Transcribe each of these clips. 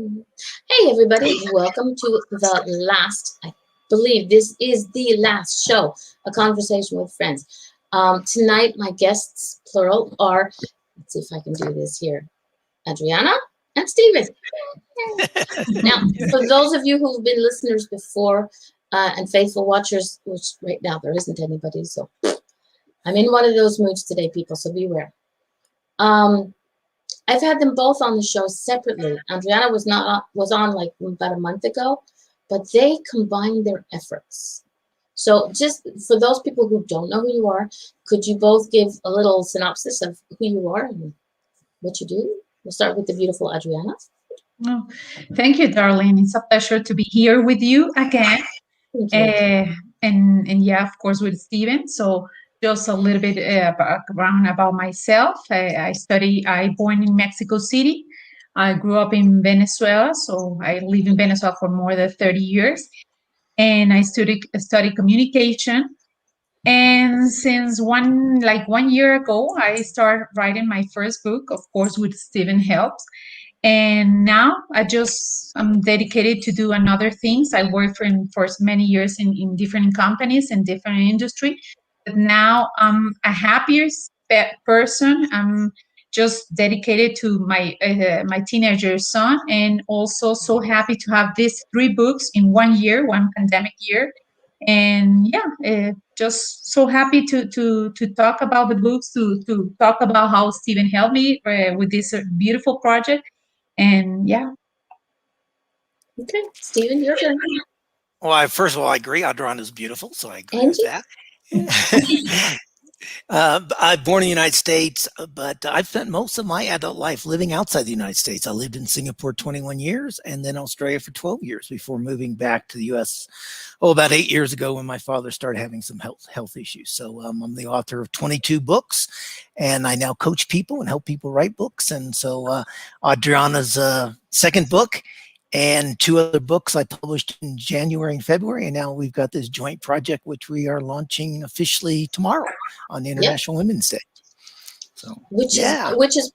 Hey, everybody, welcome to the last, I believe this is the last show, A Conversation with Friends. Tonight, my guests, plural, are, let's see if I can do this here, Adriana and Stephen. Now, for those of you who've been listeners before and faithful watchers, which right now there isn't anybody, so I'm in one of those moods today, people, so beware. I've had them both on the show separately. Adriana was on like about a month ago, but they combined their efforts. So just for those people who don't know who you are, could you both give a little synopsis of who you are and what you do? We'll start with the beautiful Adriana. Oh, thank you, darling. It's a pleasure to be here with you again. Thank you. And yeah, of course, with Steven. So just a little bit background about myself. I born in Mexico City. I grew up in Venezuela, so I live in Venezuela for more than 30 years. And I studied communication. And since one year ago, I started writing my first book, of course, with Stephen helps. And now I'm dedicated to do another things. I worked for many years in different companies and different industry, but now I'm a happier person. I'm just dedicated to my teenager son, and also so happy to have these three books in 1 year, one pandemic year. And yeah, just so happy to talk about the books, to talk about how Stephen helped me with this beautiful project. And yeah. Okay, Stephen, your turn. Well, first of all, I agree. Adriana is beautiful, so I agree with Angie? that. I'm born in the United States, but I've spent most of my adult life living outside the United States. I lived in Singapore 21 years and then Australia for 12 years before moving back to the U.S. About 8 years ago when my father started having some health issues. So I'm the author of 22 books, and I now coach people and help people write books. And so Adriana's second book and two other books I published in January and February, and now we've got this joint project which we are launching officially tomorrow on International Women's Day. So Which yeah, is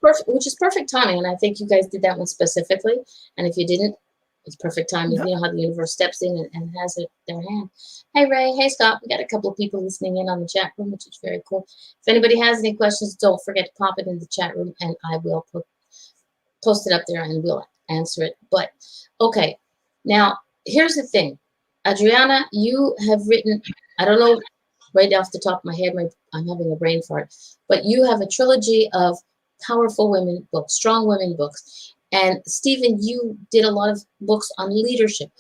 perfect timing, and I think you guys did that one specifically. And if you didn't, it's perfect timing. You know how the universe steps in and has it their hand. Hey Ray, hey Scott, we got a couple of people listening in on the chat room, which is very cool. If anybody has any questions, don't forget to pop it in the chat room, and I will post it up there and we'll answer it. But okay, now here's the thing, Adriana, you have written, I don't know right off the top of my head, I'm having a brain fart, but you have a trilogy of powerful women books, strong women books. And Stephen, you did a lot of books on leadership.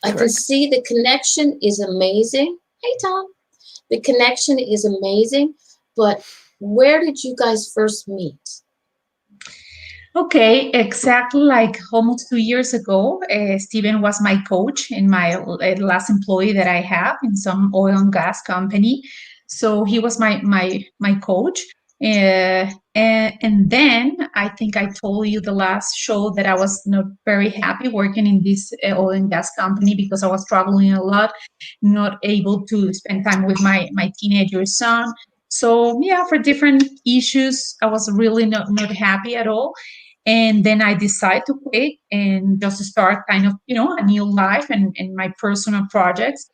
I can see the connection is amazing. Hey, Tom. The connection is amazing, but where did you guys first meet? Okay, exactly like almost 2 years ago, Stephen was my coach in my last employee that I have in some oil and gas company. So he was my coach. And then I think I told you the last show that I was not very happy working in this oil and gas company because I was traveling a lot, not able to spend time with my teenager son. So yeah, for different issues, I was really not happy at all. And then I decided to quit and just start kind of, a new life and my personal projects.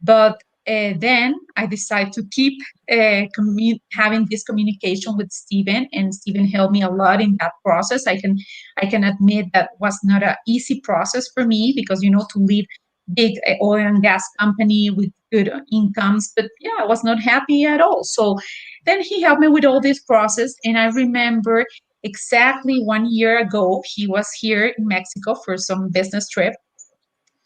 But then I decided to keep having this communication with Stephen, and Stephen helped me a lot in that process. I can admit that was not an easy process for me because to leave big oil and gas company with good incomes, but yeah, I was not happy at all. So then he helped me with all this process, and I remember exactly 1 year ago he was here in Mexico for some business trip,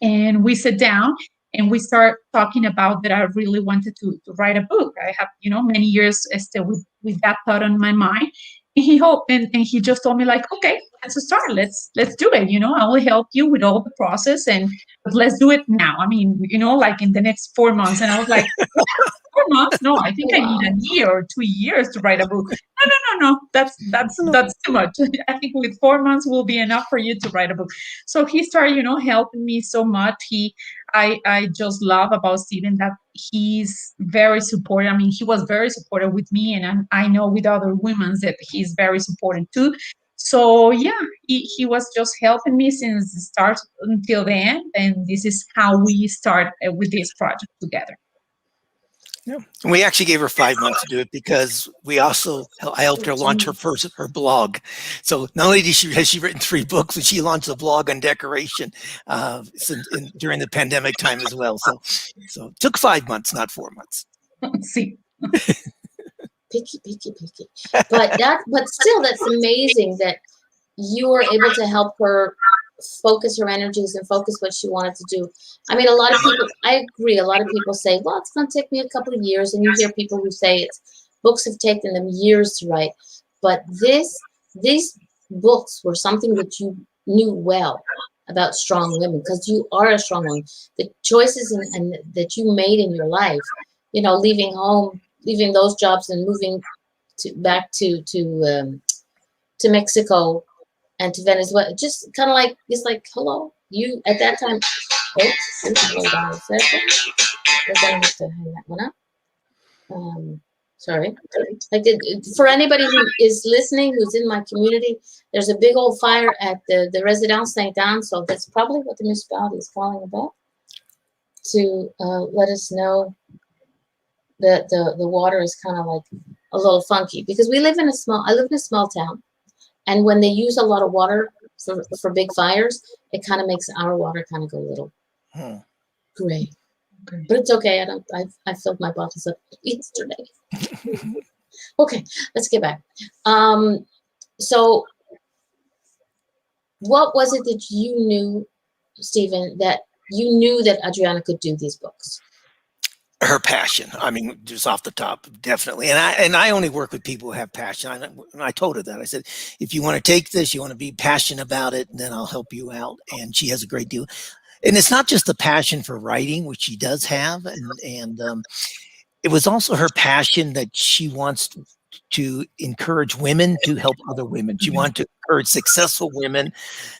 and we sat down and we start talking about that I really wanted to write a book. I have, many years still with that thought on my mind. And he hoped and he just told me like, okay, let's start. Let's do it. I will help you with all the process, and but let's do it now. I mean, like in the next 4 months. And I was like, 4 months? No, I think I need a year or 2 years to write a book. No. That's too much. I think with 4 months will be enough for you to write a book. So he started, helping me so much. I just love about Stephen that he's very supportive. I mean, he was very supportive with me, and I know with other women that he's very supportive too. So yeah, he was just helping me since the start until the end, and this is how we start with this project together. Yeah. And we actually gave her 5 months to do it because I helped her launch her blog. So not only has she written 3 books, but she launched a blog on decoration during the pandemic time as well. So it took 5 months, not 4 months. See. Picky. But still, that's amazing that you were able to help her focus her energies and focus what she wanted to do. I mean, a lot of people, I agree, a lot of people say, well, it's going to take me a couple of years. And you hear people who say books have taken them years to write. But these books were something that you knew well about strong women, because you are a strong woman. The choices and that you made in your life, leaving home, leaving those jobs and moving back to Mexico and to Venezuela, just kind of like, it's like, hello, you at that time. Hold on a second. We're gonna have to hang that one up. Sorry. For anybody who is listening, who's in my community, there's a big old fire at the Residence Saint Anne, so that's probably what the municipality is calling about, to let us know that the water is kind of like a little funky, because I live in a small town. And when they use a lot of water for big fires, it kind of makes our water kind of go a little gray. But it's okay. I filled my bottles up yesterday. Okay, let's get back. So what was it that you knew, Stephen, that you knew that Adriana could do these books? Her passion. I mean, just off the top, definitely. And I only work with people who have passion. I told her that. I said, if you want to take this, you want to be passionate about it, then I'll help you out. And she has a great deal. And it's not just the passion for writing, which she does have, and it was also her passion that she wants to encourage women to help other women. She wanted to encourage successful women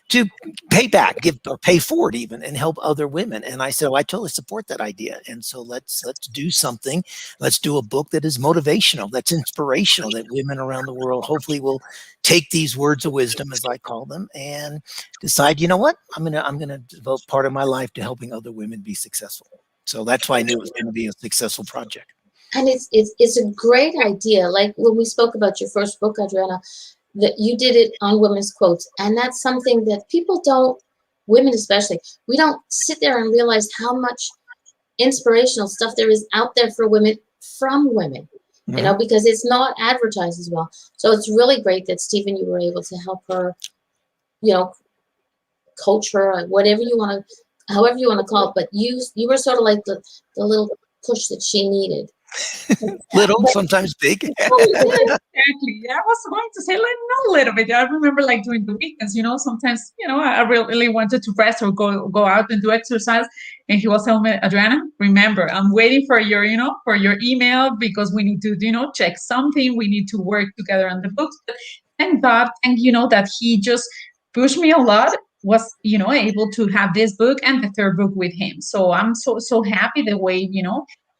to pay back, or pay forward even, and help other women. And I said, I totally support that idea. And so let's do something. Let's do a book that is motivational, that's inspirational, that women around the world hopefully will take these words of wisdom, as I call them, and decide, you know what, I'm gonna devote part of my life to helping other women be successful. So that's why I knew it was going to be a successful project. And it's a great idea. Like when we spoke about your first book, Adriana, that you did it on women's quotes. And that's something that people don't, women especially, we don't sit there and realize how much inspirational stuff there is out there for women from women, because it's not advertised as well. So it's really great that, Stephen, you were able to help her, coach her, whatever you want to, however you want to call it. But you were sort of like the little push that she needed. Little, sometimes big. Exactly. Yeah, I was going to say, not a little bit. I remember, like, during the weekends, sometimes, I really wanted to rest or go out and do exercise. And he was telling me, Adriana, remember, I'm waiting for your, for your email, because we need to, check something. We need to work together on the books. But thank God, that he just pushed me a lot, was, able to have this book and the third book with him. So I'm so happy the way,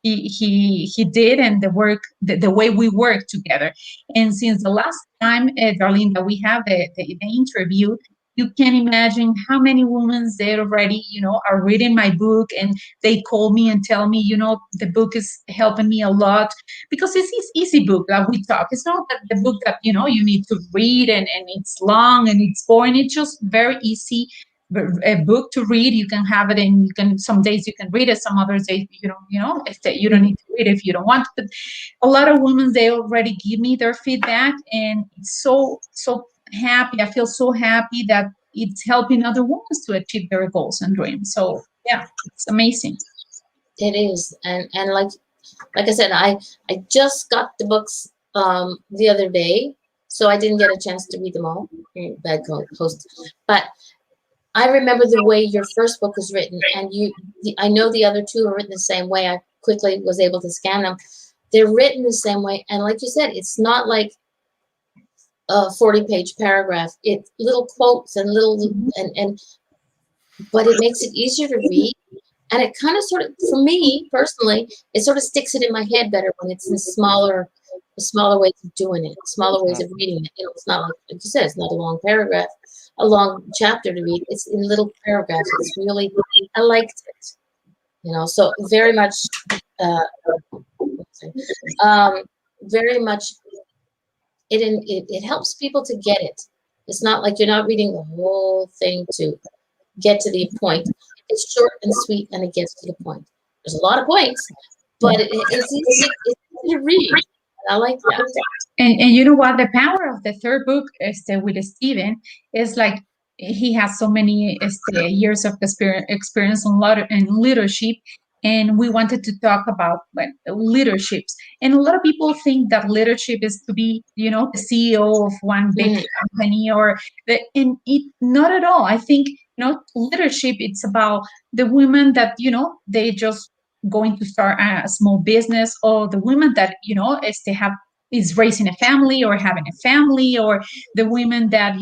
he did, and the way we work together. And since the last time, Darlene, that we have the interview, you can imagine how many women they already, are reading my book, and they call me and tell me, the book is helping me a lot, because it's this easy book that we talk. It's not that the book that, you need to read and it's long and it's boring. It's just very easy a book to read. You can have it, and some days you can read it, some other days you don't, you don't need to read it if you don't want to. But a lot of women, they already give me their feedback, and it's so happy. I feel so happy that it's helping other women to achieve their goals and dreams. So yeah, it's amazing. It is. And like I said, I just got the books the other day, so I didn't get a chance to read them all. Bad host. But I remember the way your first book was written, and I know the other two are written the same way. I quickly was able to scan them. They're written the same way, and like you said, it's not like a 40-page paragraph. It's little quotes and but it makes it easier to read, and it kind of sort of, for me personally, it sort of sticks it in my head better when it's in smaller smaller ways of doing it, smaller ways of reading it. It's not like you said, it's not a long paragraph, a long chapter to read. It's in little paragraphs. It's really, I liked it. So very much, very much, it helps people to get it. It's not like you're not reading the whole thing to get to the point. It's short and sweet, and it gets to the point. There's a lot of points, but it's easy to read. I like that. And you know what? The power of the third book with Stephen is like he has so many years of experience in leadership. And we wanted to talk about leaderships. And a lot of people think that leadership is to be, the CEO of one big company and not at all. I think, leadership, it's about the women that, they just going to start a small business, or the women that, is raising a family or having a family, or the women that,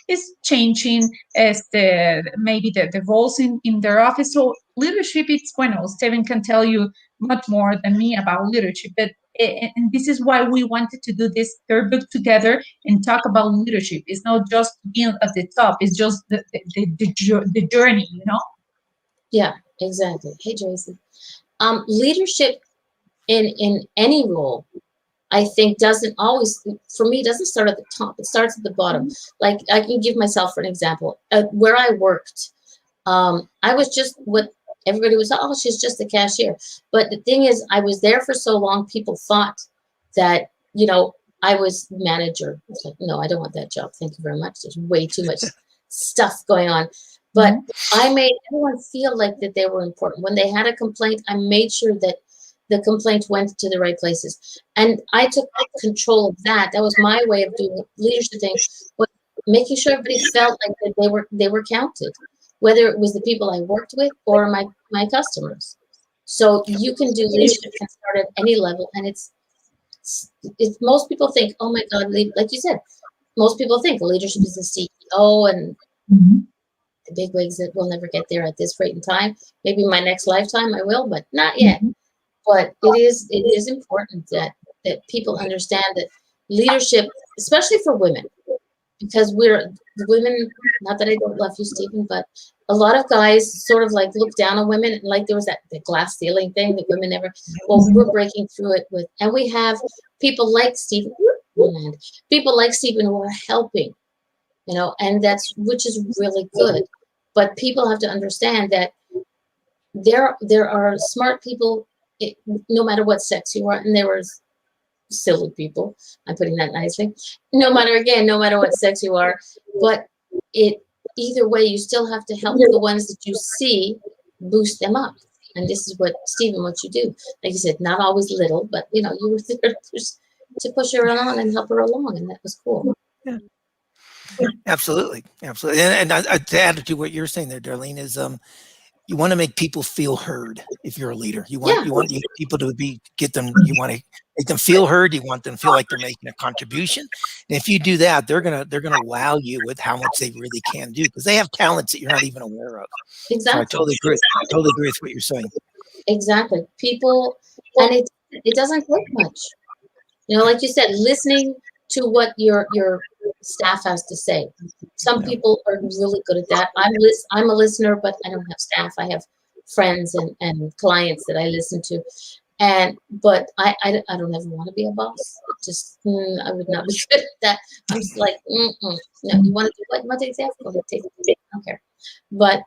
is changing maybe the roles in their office. So leadership, it's Steven can tell you much more than me about leadership, but and this is why we wanted to do this third book together and talk about leadership. It's not just being at the top, it's just the journey, Yeah, exactly. Hey, Tracy. Leadership in any role, I think, doesn't start at the top. It starts at the bottom. Like, I can give myself for an example. Where I worked, I was just what everybody was, oh, she's just a cashier. But the thing is, I was there for so long, people thought that, I was manager. It's like, no, I don't want that job. Thank you very much. There's way too much stuff going on. But I made everyone feel like that they were important. When they had a complaint, I made sure that the complaint went to the right places. And I took control of that. That was my way of doing the leadership thing, was making sure everybody felt like that they were counted, whether it was the people I worked with or my customers. So you can do leadership, can start at any level. And it's most people think, oh my God, like you said, most people think leadership is the CEO and the big wigs that will never get there at this rate in time. Maybe my next lifetime I will, but not yet. But it is important that people understand that leadership, especially for women, because we're women, not that I don't love you, Stephen, but a lot of guys sort of like look down on women, and like there was the glass ceiling thing that women never, well, we're breaking through it with, and we have people like Stephen, who are helping, and which is really good. But people have to understand that there are smart people, no matter what sex you are, and there are silly people. I'm putting that nicely. No matter what sex you are, but either way, you still have to help the ones that you see, boost them up. And this is what you do. Like you said, not always little, but you were there to push her on and help her along, and that was cool. Yeah. Absolutely. And to add to what you're saying there, Darlene, is you want to make people feel heard. If you're a leader, you want people to you want to make them feel heard. You want them to feel like they're making a contribution. And if you do that, they're gonna wow you with how much they really can do, because they have talents that you're not even aware of. Exactly. So I totally agree with what you're saying. Exactly. People, and it doesn't take much. Like you said, listening to what your staff has to say. Some people are really good at that. I'm a listener, but I don't have staff. I have friends and clients that I listen to, but I don't ever want to be a boss. I would not be good at that. I'm just like, no. You want to do what? What exactly? I don't care. But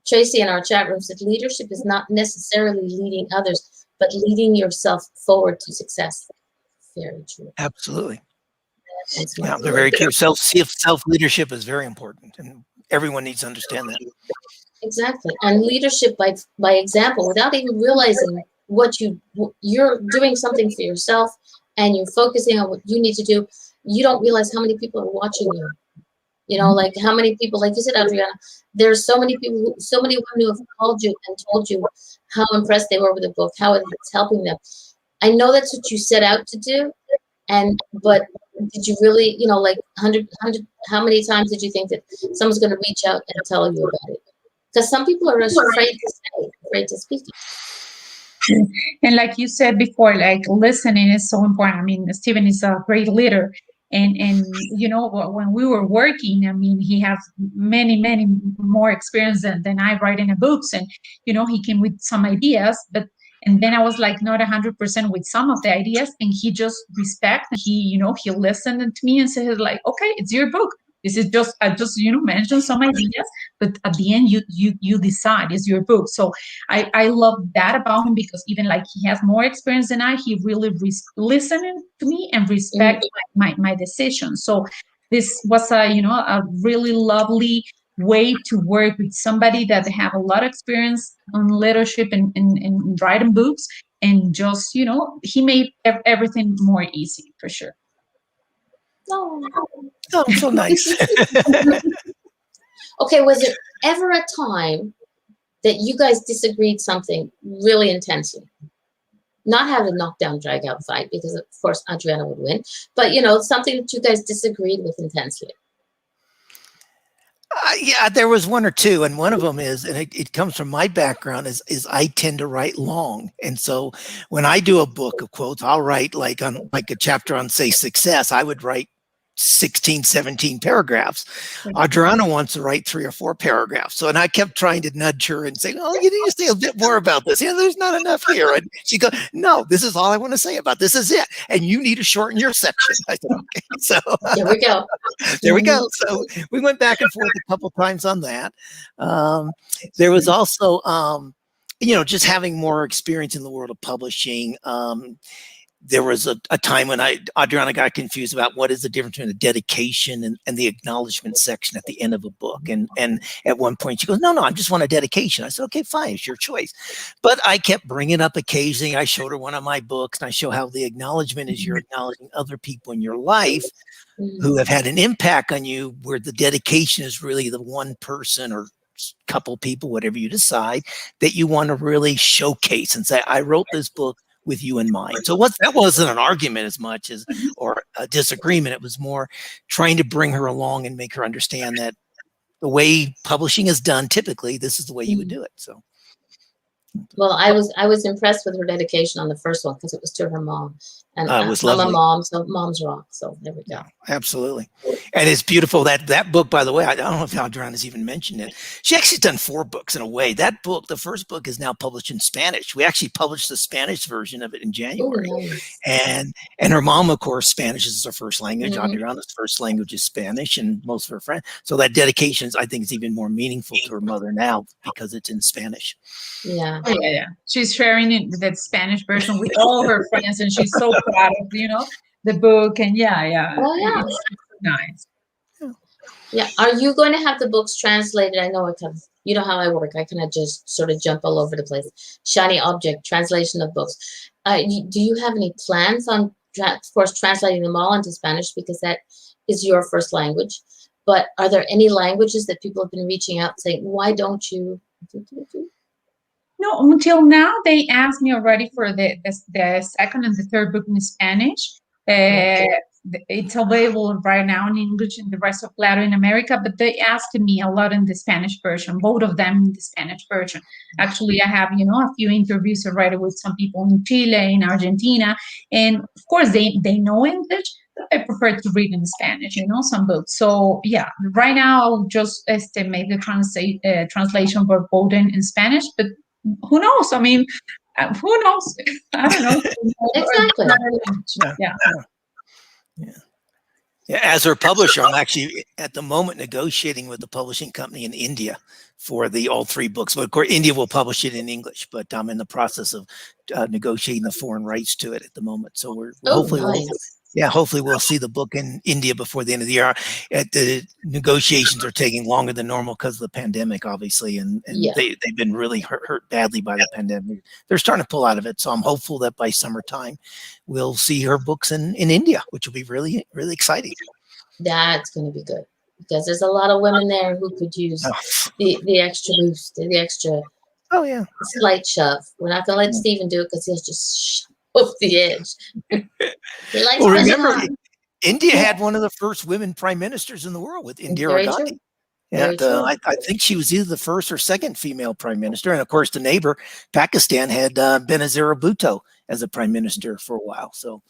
Tracy in our chat room said leadership is not necessarily leading others, but leading yourself forward to success. Very true. Absolutely. Yeah, they're very true. Self leadership is very important, and everyone needs to understand that. Exactly. And leadership by example, without even realizing what you're doing something for yourself, and you're focusing on what you need to do. You don't realize how many people are watching you. Like how many people, like you said, Adriana, there's so many people, so many women who have called you and told you how impressed they were with the book, how it's helping them. I know that's what you set out to do, but did you really, like 100, how many times did you think that someone's going to reach out and tell you about it? Because some people are just afraid to speak. And like you said before, like listening is so important. I mean, Stephen is a great leader. And you know, when we were working, I mean, he has many more experience than I writing a books. And, you know, he came with some ideas, but and then I was like not 100% with some of the ideas. And he just respect, he, you know, he listened to me and said like, okay, it's your book. This is just, I just, you know, mentioned some ideas, but at the end, you decide, it's your book. So I love that about him, because even like he has more experience than I, he really listening to me and respect my decision. So this was a, you know, a really lovely way to work with somebody that have a lot of experience on leadership and writing books, and just, you know, he made everything more easy for sure. Oh. Oh, so nice. Okay, was there ever a time that you guys disagreed something really intensely? Not have a knockdown, drag out fight, because of course Adriana would win, but you know, something that you guys disagreed with intensely. Yeah, there was one or two, and one of them is, and it comes from my background, is I tend to write long, and so when I do a book of quotes, I'll write like on like a chapter on, say, success. I would write 16, 17 paragraphs. Adriana wants to write 3 or 4 paragraphs. So, and I kept trying to nudge her and say, oh, you need to say a bit more about this. Yeah, there's not enough here. And she goes, no, this is all I want to say about this. Is it. And you need to shorten your section. I said, okay. So there we go. There we go. So we went back and forth a couple times on that. There was also, you know, just having more experience in the world of publishing. There was a time when Adriana got confused about what is the difference between a dedication and the acknowledgement section at the end of a book. And at one point she goes, no, I just want a dedication. I said, okay, fine, it's your choice. But I kept bringing up occasionally. I showed her one of my books, and I show how the acknowledgement is you're acknowledging other people in your life who have had an impact on you, where the dedication is really the one person or couple people, whatever you decide, that you want to really showcase and say, I wrote this book with you in mind. So that wasn't an argument as much as, or a disagreement. It was more trying to bring her along and make her understand that the way publishing is done, typically, this is the way you would do it. So. Well, I was impressed with her dedication on the first one, because it was to her mom, and it was I'm lovely. a mom, so moms rock. So there we go. Yeah, absolutely. And it's beautiful. That book, by the way, I don't know if Adriana's even mentioned it. She actually done 4 books in a way. That book, the first book, is now published in Spanish. We actually published the Spanish version of it in January. Ooh, nice. And her mom, of course, Spanish is her first language. Adriana's first language is Spanish, and most of her friends. So that dedication, I think, is even more meaningful to her mother now because it's in Spanish. Yeah. Yeah. She's sharing that Spanish version with all her friends, and she's so proud of, you know, the book. And yeah. Oh yeah. It's nice. Yeah. Are you going to have the books translated? I know you know how I work. I kind of just sort of jump all over the place. Shiny object, translation of books. Do you have any plans on, of course, translating them all into Spanish, because that is your first language? But are there any languages that people have been reaching out saying, why don't you? No, until now, they asked me already for the second and the third book in Spanish. It's available right now in English in the rest of Latin America, but they asked me a lot in the Spanish version, both of them in the Spanish version. Actually, I have, you know, a few interviews already with some people in Chile, in Argentina, and of course they know English, but I prefer to read in Spanish, you know, some books. So yeah, right now I'll just make the translation for both in Spanish, but who knows? I mean, who knows? I don't know. Exactly. Yeah. As her publisher, I'm actually at the moment negotiating with the publishing company in India for all 3 books. But of course, India will publish it in English, but I'm in the process of negotiating the foreign rights to it at the moment. So we're hopefully hopefully we'll see the book in India before the end of the year. The negotiations are taking longer than normal because of the pandemic, obviously, and they've been really hurt badly by the pandemic. They're starting to pull out of it, so I'm hopeful that by summertime we'll see her books in India, which will be really, really exciting. That's going to be good, because there's a lot of women there who could use the extra boost, the extra slight shove. We're not going to let Stephen do it, because he'll just off the edge. Well, remember, India had one of the first women prime ministers in the world with Indira Gandhi. Yeah, Very true. I think she was either the first or second female prime minister, and of course, the neighbor Pakistan had Benazir Bhutto as a prime minister for a while. So,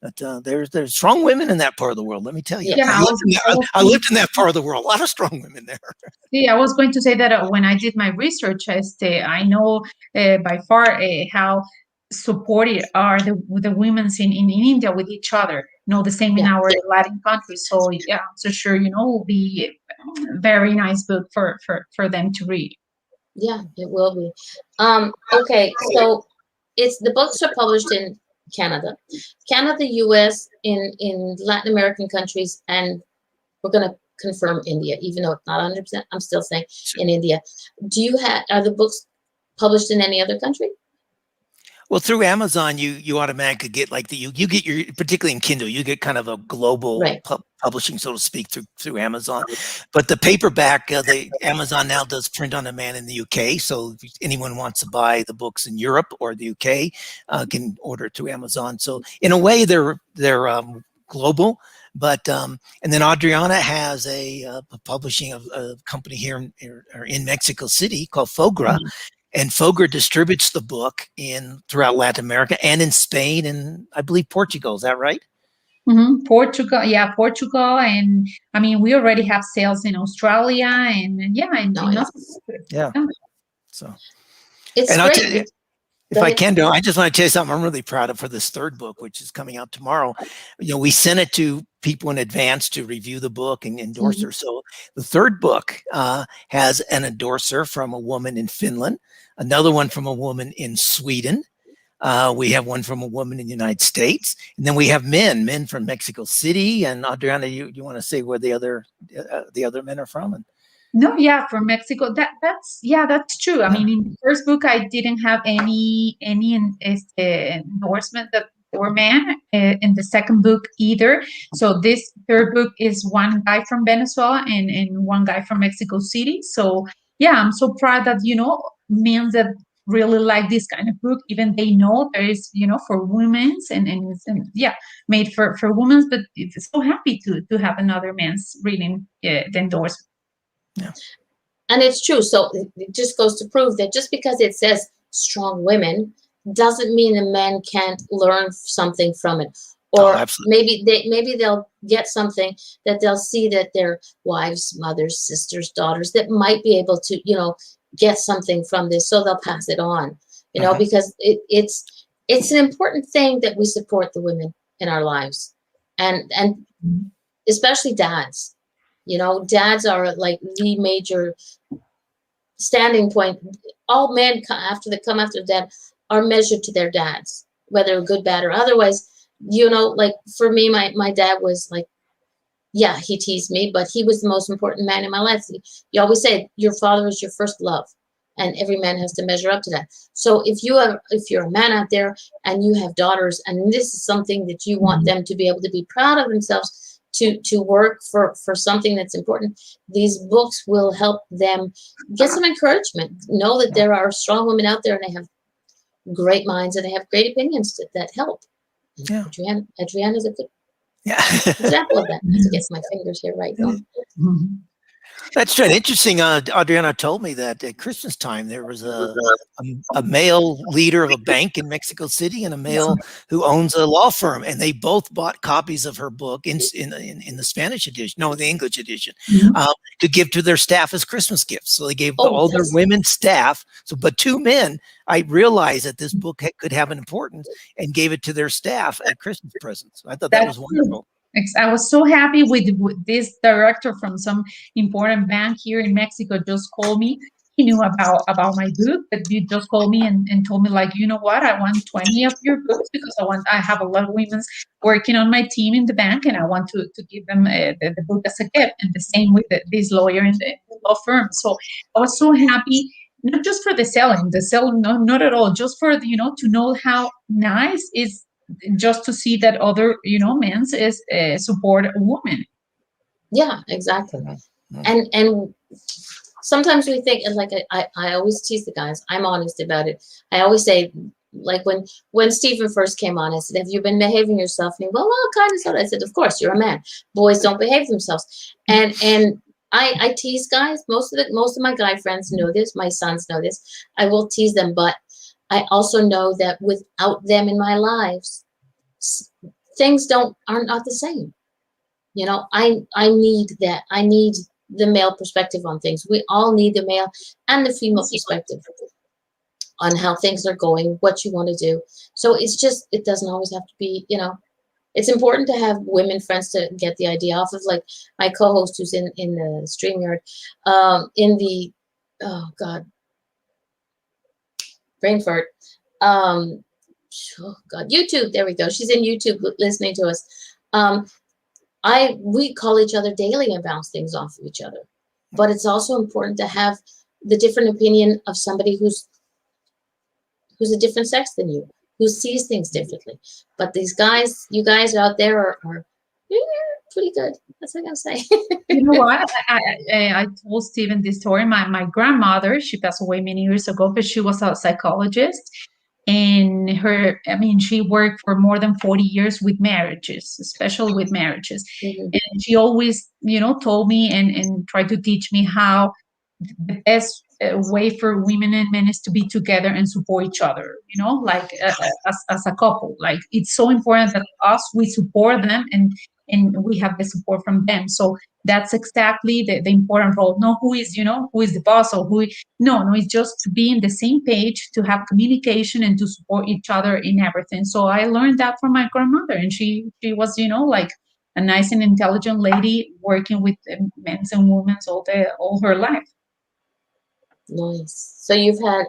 but there's strong women in that part of the world. Let me tell you, Yes. Yeah, I lived in that part of the world. A lot of strong women there. I was going to say that when I did my research, I know by far how supportive are the women's in India with each other. The same in Yeah. our Latin countries. So yeah, so sure, will be a very nice book for them to read. Yeah, it will be. Okay, so the books are published in Canada, US, in Latin American countries, and we're going to confirm India, even though it's not 100%. I'm still saying in India. Are the books published in any other country? Well, through Amazon, you automatically get like you get your, particularly in Kindle, you get kind of a global Right. publishing, so to speak, through Amazon. But the paperback, the Amazon now does print on demand in the UK. So if anyone wants to buy the books in Europe or the UK, can order it through Amazon. So in a way, they're global. But and then Adriana has a publishing of a company here in Mexico City called Fogra. Mm-hmm. And Fogra distributes the book throughout Latin America and in Spain and I believe Portugal. Is that right? Mm-hmm. Portugal, and I mean we already have sales in Australia and yeah. So it's and great. If I can do, I just want to tell you something I'm really proud of for this third book, which is coming out tomorrow. We sent it to people in advance to review the book and endorse her. So the third book has an endorser from a woman in Finland, another one from a woman in Sweden. We have one from a woman in the United States, and then we have men from Mexico City. And Adriana, you want to say where the other men are from? And from Mexico. That's true. I mean, in the first book, I didn't have any endorsement that were men. In the second book, either. So this third book is one guy from Venezuela and one guy from Mexico City. So yeah, I'm so proud that men that really like this kind of book, even they know there is for women's and made for women's, but it's so happy to have another man's reading the endorsement. Yeah. And it's true. So it just goes to prove that just because it says strong women doesn't mean the men can't learn something from it. Or maybe they'll get something that they'll see that their wives, mothers, sisters, daughters that might be able to, get something from this. So they'll pass it on, because it's an important thing that we support the women in our lives and especially dads. Dads are like the major standing point. All men come after dad are measured to their dads, whether good, bad, or otherwise. Like for me, my dad was like, yeah, he teased me, but he was the most important man in my life. You always say your father is your first love, and every man has to measure up to that. So if you're a man out there and you have daughters, and this is something that you want them to be able to be proud of themselves, to work for something that's important, these books will help them get some encouragement. Know that there are strong women out there and they have great minds and they have great opinions that help. Yeah. Adriana's a good example of that. I have to get my fingers here right now. That's true. Interesting. Adriana told me that at Christmas time there was a male leader of a bank in Mexico City and a male who owns a law firm, and they both bought copies of her book in the Spanish edition, no, the English edition, to give to their staff as Christmas gifts. So they gave all their women staff. But two men, I realized that this book could have an importance and gave it to their staff at Christmas presents. I thought that was wonderful. I was so happy with this director from some important bank here in Mexico just called me. He knew about my book, but he just called me and told me, like, you know what, I want 20 of your books because I have a lot of women working on my team in the bank and I want to give them the book as a gift. And the same with this lawyer in the law firm. So I was so happy, not just for the selling, no, not at all, just for, to know how nice is just to see that other, men is support a woman. Yeah, exactly. And sometimes we think, and like I always tease the guys, I'm honest about it. I always say, like when Stephen first came on, I said, have you been behaving yourself? And he, well, kind of, sort of. I said, of course, you're a man. Boys don't behave themselves. And I tease guys. Most of my guy friends know this. My sons know this. I will tease them, but I also know that without them in my lives, things are not the same. You know, I need that. I need the male perspective on things. We all need the male and the female perspective on how things are going, what you want to do. So it doesn't always have to be, you know, it's important to have women friends to get the idea off of, like my co-host who's in the StreamYard, in the, oh God, brain fart. Oh God, YouTube. There we go. She's in YouTube listening to us. We call each other daily and bounce things off of each other. But it's also important to have the different opinion of somebody who's a different sex than you, who sees things differently. But these guys, you guys out there are pretty good. That's what I'm gonna say. You know what? I told Stephen this story. My grandmother, she passed away many years ago, but she was a psychologist. And she worked for more than 40 years with marriages, especially with marriages. Mhm. And she always, told me and tried to teach me how the best way for women and men is to be together and support each other, like as a couple. Like, it's so important that we support them and we have the support from them. So that's exactly the important role. No, who is the boss, or no, it's just to be in the same page, to have communication and to support each other in everything. So I learned that from my grandmother, and she was, like a nice and intelligent lady working with men and women all her life. Nice. So you've had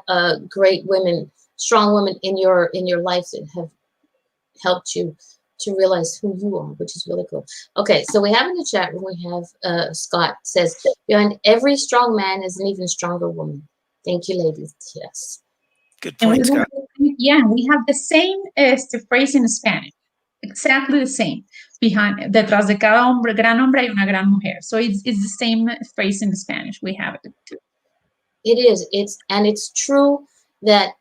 great women, strong women in your life that have helped you to realize who you are, which is really cool. Okay, so we have in the chat room, we have Scott says, behind every strong man is an even stronger woman. Thank you, ladies. Yes. Good point, Scott. We have the same phrase in Spanish. Exactly the same. Behind, detrás de cada gran hombre hay una gran mujer. So it's the same phrase in Spanish. We have it too. It is. It's true that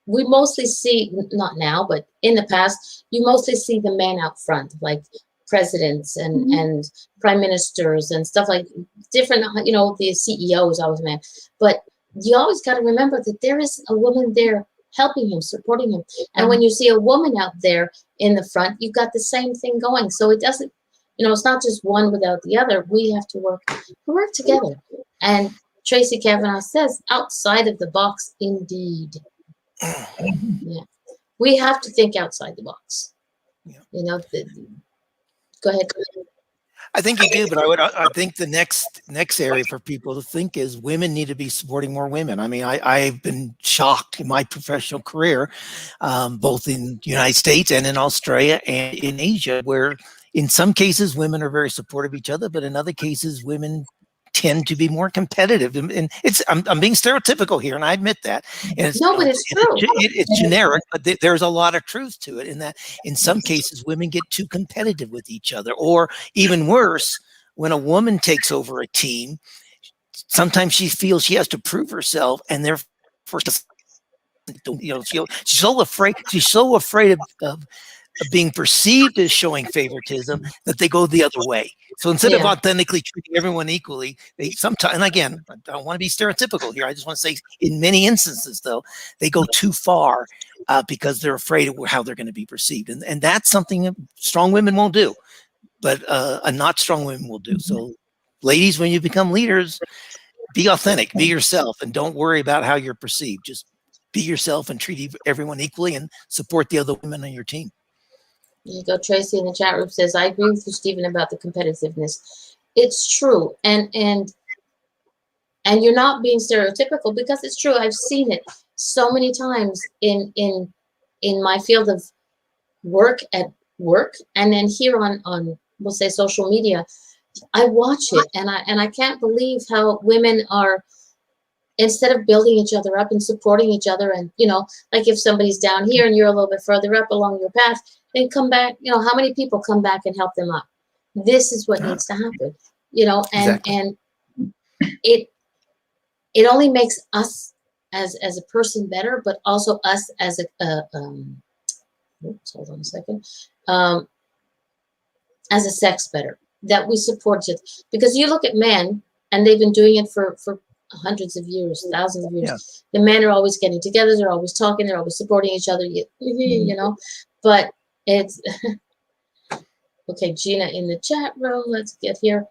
we mostly see, not now, but in the past, you mostly see the men out front, like presidents and prime ministers and stuff, like different, the CEO is always a man. But you always got to remember that there is a woman there helping him, supporting him. And when you see a woman out there in the front, you've got the same thing going. So it doesn't, it's not just one without the other. We have to work together. And Tracy Kavanaugh says, outside of the box, indeed. Yeah, we have to think outside the box. Yeah. Go ahead. I think you do, but I think the next area for people to think is women need to be supporting more women. I mean, I've been shocked in my professional career, both in the United States and in Australia and in Asia, where in some cases women are very supportive of each other, but in other cases women tend to be more competitive, and I'm being stereotypical here, and I admit that. And but it's true. It's generic, but there's a lot of truth to it. In that, in some cases, women get too competitive with each other, or even worse, when a woman takes over a team, sometimes she feels she has to prove herself, and therefore, she's so afraid. She's so afraid of being perceived as showing favoritism that they go the other way. So instead of authentically treating everyone equally, they sometimes, and again, I don't want to be stereotypical here. I just want to say in many instances, though, they go too far because they're afraid of how they're going to be perceived. And that's something that strong women won't do, but a not strong women will do. So ladies, when you become leaders, be authentic, be yourself, and don't worry about how you're perceived. Just be yourself and treat everyone equally and support the other women on your team. There you go. Tracy in the chat room says, I agree with you, Stephen, about the competitiveness. It's true. And you're not being stereotypical, because it's true. I've seen it so many times in my field of work, at work, and then here on we'll say social media. I watch it, and I can't believe how women are, instead of building each other up and supporting each other, and like if somebody's down here and you're a little bit further up along your path, then come back. How many people come back and help them up? This is what needs to happen. And Exactly. and it only makes us as a person better, but also us as hold on a second, as a sex better, that we support it. Because you look at men, and they've been doing it for hundreds of years, thousands of years. Yeah. The men are always getting together, they're always talking, they're always supporting each other, you know. But it's okay. Gina in the chat room. Let's get here.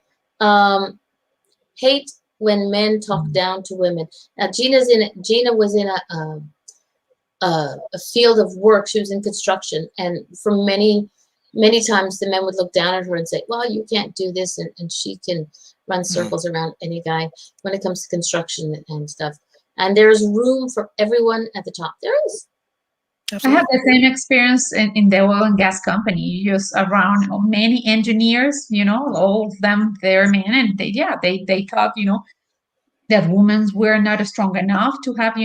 Hate when men talk down to women. Now Gina was in a field of work. She was in construction, and for many times the men would look down at her and say, well, you can't do this, and she can run circles around any guy when it comes to construction and stuff. And there's room for everyone at the top. There is. I had the same experience in the oil and gas company. Just around many engineers, all of them, they're men, and they thought, that women were not strong enough to have,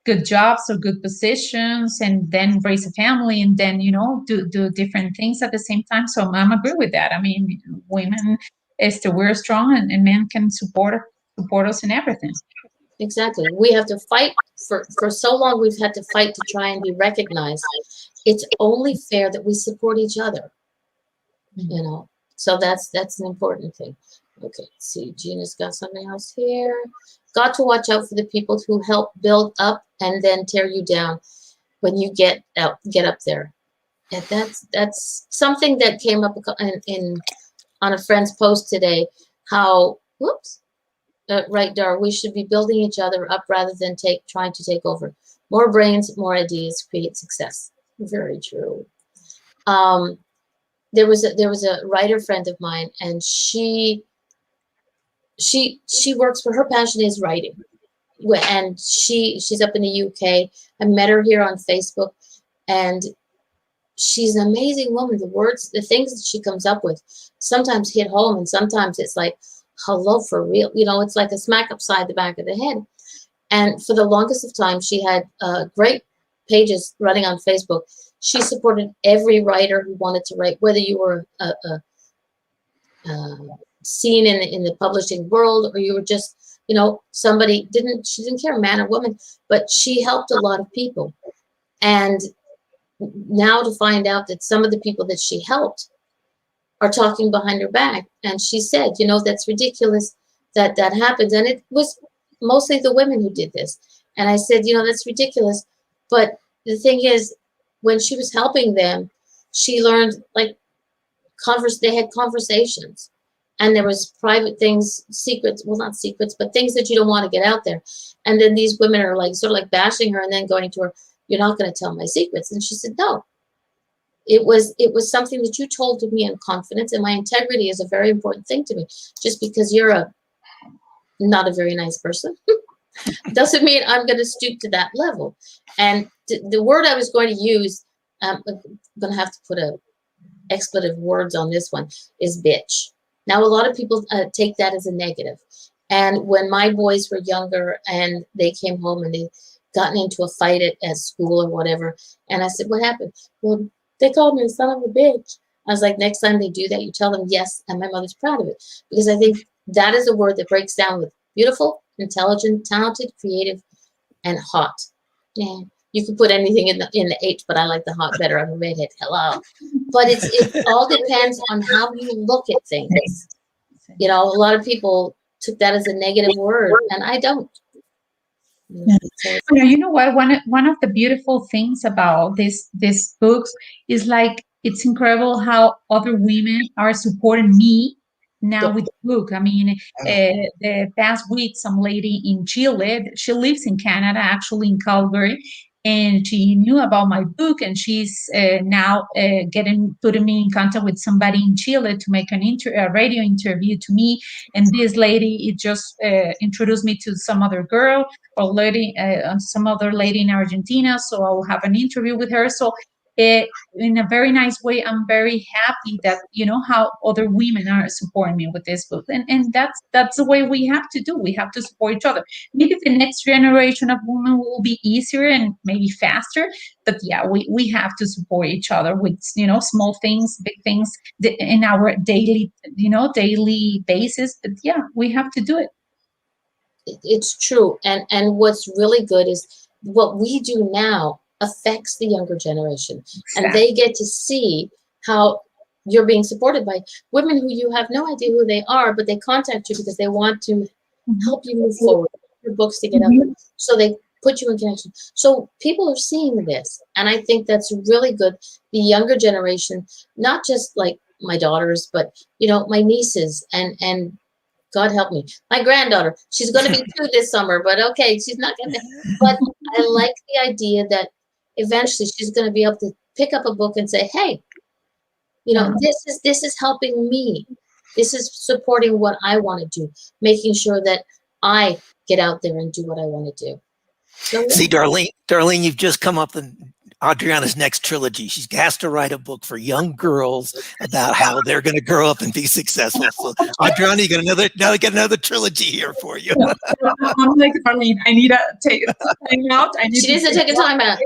good jobs or good positions, and then raise a family, and then, do different things at the same time. So I'm agree with that. I mean, women, we're strong, and men can support us in everything. Exactly. We have to fight for so long. We've had to fight to try and be recognized. It's only fair that we support each other, so that's an important thing. Okay, let's see, Gina's got something else here. Got to watch out for the people who help build up and then tear you down when you get up there. And that's something that came up in on a friend's post today. How right, Dar, we should be building each other up rather than trying to take over. More brains, more ideas create success. Very true. There was a writer friend of mine, and she works for, her passion is writing, and she's up in the UK. I met her here on Facebook, and she's an amazing woman. The things that she comes up with sometimes hit home, and sometimes it's like, hello, for real. It's like a smack upside the back of the head. And for the longest of time, she had great pages running on Facebook. She supported every writer who wanted to write, whether you were seen in the publishing world, or you were just, somebody she didn't care, man or woman, but she helped a lot of people. And now to find out that some of the people that she helped are talking behind her back. And she said, that's ridiculous that happens. And it was mostly the women who did this. And I said, that's ridiculous. But the thing is, when she was helping them, she learned, like, they had conversations, and there was private things, secrets, well, not secrets, but things that you don't want to get out there. And then these women are like, sort of like bashing her, and then going to her, you're not going to tell my secrets. And she said, no. It was something that you told to me in confidence, and my integrity is a very important thing to me. Just because you're not a very nice person doesn't mean I'm going to stoop to that level. And the word I was going to use, I'm going to have to put expletive words on this one, is bitch. Now, a lot of people take that as a negative. And when my boys were younger and they came home and they gotten into a fight at school or whatever, and I said, what happened? Well, they called me a son of a bitch. I was like, next time they do that, you tell them yes, and my mother's proud of it. Because I think that is a word that breaks down with beautiful, intelligent, talented, creative, and hot. Yeah, you can put anything in the H, but I like the hot better. I'm a redhead. Hello. But it all depends on how you look at things. A lot of people took that as a negative word, and I don't. You know what? One of the beautiful things about these books is, like, it's incredible how other women are supporting me now with the book. I mean, the past week, some lady in Chile, she lives in Canada, actually in Calgary, and she knew about my book, and she's now putting me in contact with somebody in Chile to make a radio interview to me. And this lady, it just introduced me to some other girl or lady, some other lady in Argentina. So I will have an interview with her. So in a very nice way, I'm very happy that, how other women are supporting me with this book. And that's the way we have to do. We have to support each other. Maybe the next generation of women will be easier and maybe faster, but yeah, we have to support each other with, small things, big things in our daily basis. But yeah, we have to do it. It's true. And what's really good is what we do now affects the younger generation. Exactly. And they get to see how you're being supported by women who you have no idea who they are, but they contact you because they want to help you move forward, your books to get out there. So they put you in connection. So people are seeing this, and I think that's really good. The younger generation, not just like my daughters, but my nieces and God help me, my granddaughter. She's going to be 2 this summer, but okay, she's not going to. But I like the idea that eventually she's going to be able to pick up a book and say, "Hey, this is helping me. This is supporting what I want to do, making sure that I get out there and do what I want to do." So, yeah. See, Darlene, you've just come up with Adriana's next trilogy. She has to write a book for young girls about how they're going to grow up and be successful. So, Adriana, you got another trilogy here for you. I'm like, Darlene, I need to take time out. She needs to take a time out.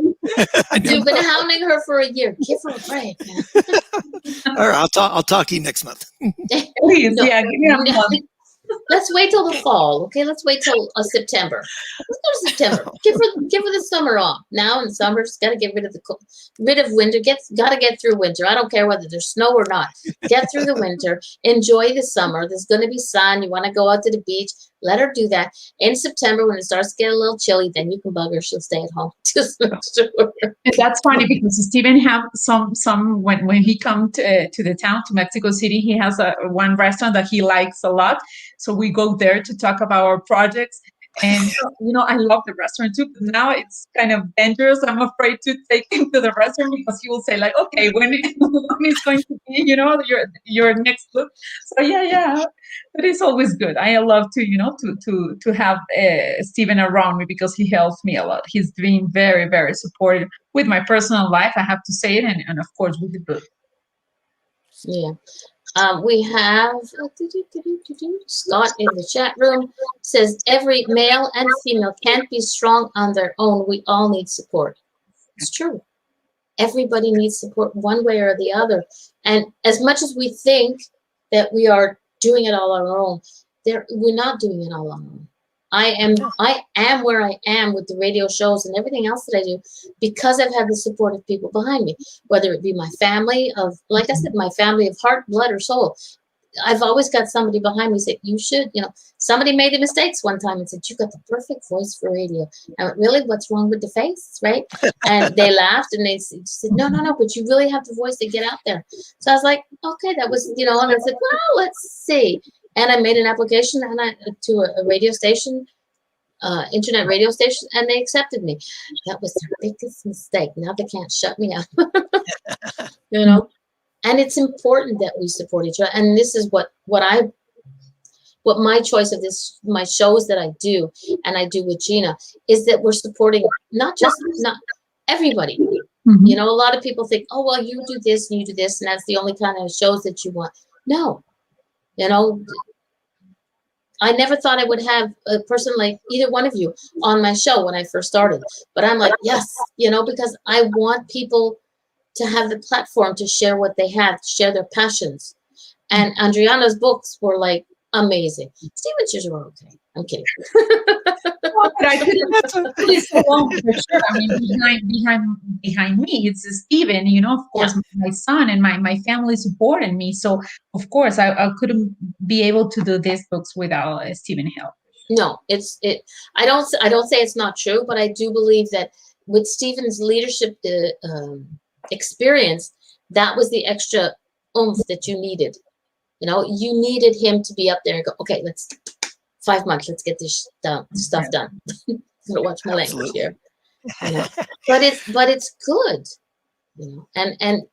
You've been hounding her for a year. Give her a break, man. All right, I'll talk to you next month. Please, yeah, give me a month. Let's wait till the fall, okay? Let's wait till September. Let's go to September. Give her the summer off. Now in summer, just got to get rid of winter. Got to get through winter. I don't care whether there's snow or not. Get through the winter. Enjoy the summer. There's going to be sun. You want to go out to the beach. Let her do that. In September, when it starts to get a little chilly, then you can bug her. She'll stay at home. Just make sure. That's funny because Stephen have some when he come to the town, to Mexico City, he has one restaurant that he likes a lot. So we go there to talk about our projects. And, I love the restaurant too, but now it's kind of dangerous. I'm afraid to take him to the restaurant because he will say like, okay, when is going to be, your next book? So yeah, but it's always good. I love to, to have Stephen around me because he helps me a lot. He's been very, very supportive with my personal life, I have to say it. And of course with the book. Yeah. We have Scott in the chat room says every male and female can't be strong on their own. We all need support. It's true. Everybody needs support one way or the other. And as much as we think that we are doing it all on our own, we're not doing it all on our own. I am where I am with the radio shows and everything else that I do because I've had the support of people behind me, whether it be my family like I said, my family of heart, blood, or soul. I've always got somebody behind me say, you should, somebody made the mistakes one time and said, you got the perfect voice for radio. I went, really? What's wrong with the face? Right? And they laughed and they said, no, but you really have the voice to get out there. So I was like, okay, that was, and I said, well, let's see. And I made an application to a radio station, internet radio station, and they accepted me. That was their biggest mistake. Now they can't shut me up. And it's important that we support each other. And this is what my choice of my shows that I do, and I do with Gina, is that we're supporting not everybody. Mm-hmm. A lot of people think, oh, well, you do this and you do this, and that's the only kind of shows that you want. No. I never thought I would have a person like either one of you on my show when I first started. But I'm like, yes, because I want people to have the platform to share what they have, share their passions. And Adriana's books were like amazing. Stephen's yours were okay. I'm kidding. But I couldn't put it so long for sure. I mean, behind me, it's Stephen, of course, my son and my family supported me. So, of course, I couldn't be able to do these books without Stephen help. No, I don't say it's not true, but I do believe that with Stephen's leadership experience, that was the extra oomph that you needed. You needed him to be up there and go, okay, let's 5 months, let's get this stuff done. I'm gonna watch my language here. But it's good, and